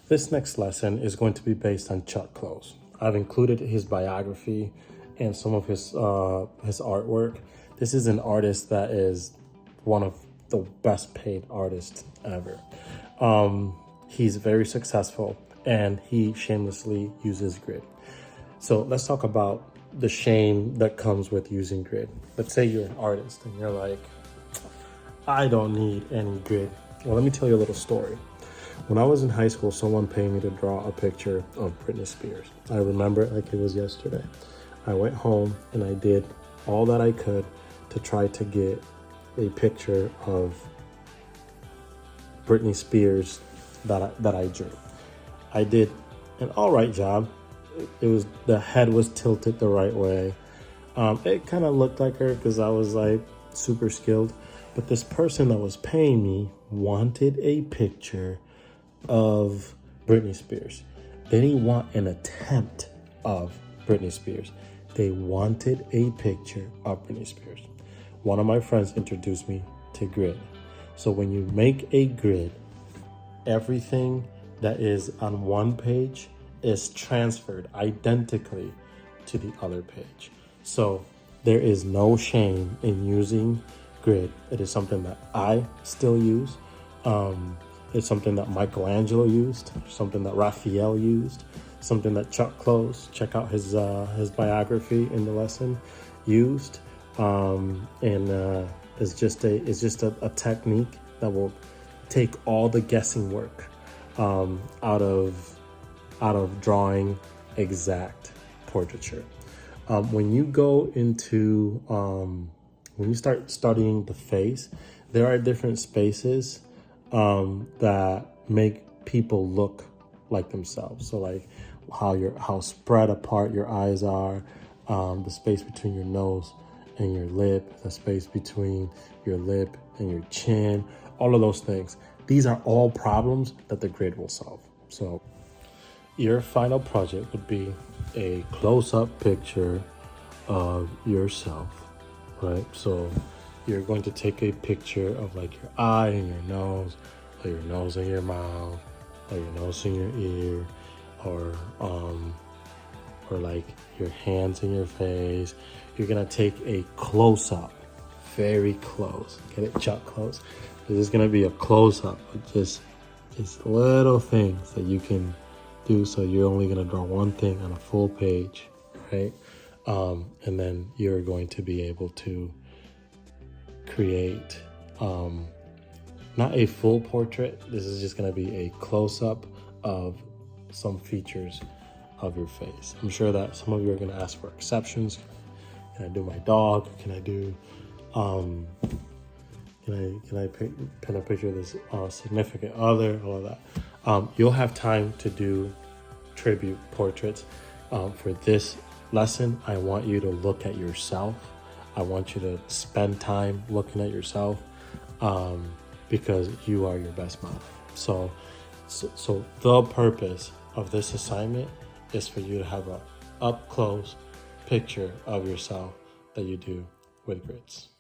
This next lesson is going to be based on Chuck Close. I've included his biography and some of his artwork. This is an artist that is one of the best paid artists ever. He's very successful and he shamelessly uses grid. So let's talk about the shame that comes with using grid. Let's say you're an artist and you're like, I don't need any grid. Well, let me tell you a little story. When I was in high school, someone paid me to draw a picture of Britney Spears. I remember it like it was yesterday. I went home and I did all that I could to try to get a picture of Britney Spears that I drew. I did an all right job. It was, the head was tilted the right way. It kind of looked like her because I was like super skilled. But this person that was paying me wanted a picture of Britney Spears. They didn't want an attempt of Britney Spears. They wanted a picture of Britney Spears. One of my friends introduced me to grid. So when you make a grid, everything that is on one page is transferred identically to the other page. So there is no shame in using grid. It is something that I still use. It's something that Michelangelo used, something that Raphael used, something that Chuck Close, check out his biography in the lesson, used. It's just a technique that will take all the guessing work out of drawing exact portraiture. When you go into when you start studying the face, there are different spaces that make people look like themselves. So like how spread apart your eyes are, the space between your nose and your lip, the space between your lip and your chin, all of those things. These are all problems that the grid will solve. So your final project would be a close-up picture of yourself, right? So you're going to take a picture of like your eye and your nose, or your nose and your mouth, or your nose and your ear, or like your hands and your face. You're gonna take a close-up, very close. Get it, Chuck Close. This is gonna be a close-up of just little things that you can do. So you're only gonna draw one thing on a full page, right? And then you're going to be able to create not a full portrait. This is just going to be a close-up of some features of your face. I'm sure that some of you are going to ask for exceptions. Can I do my dog? Can I do can I paint a picture of this significant other, all of that. You'll have time to do tribute portraits. For this lesson, I want you to look at yourself. I want you to spend time looking at yourself because you are your best model. So the purpose of this assignment is for you to have an up-close picture of yourself that you do with grids.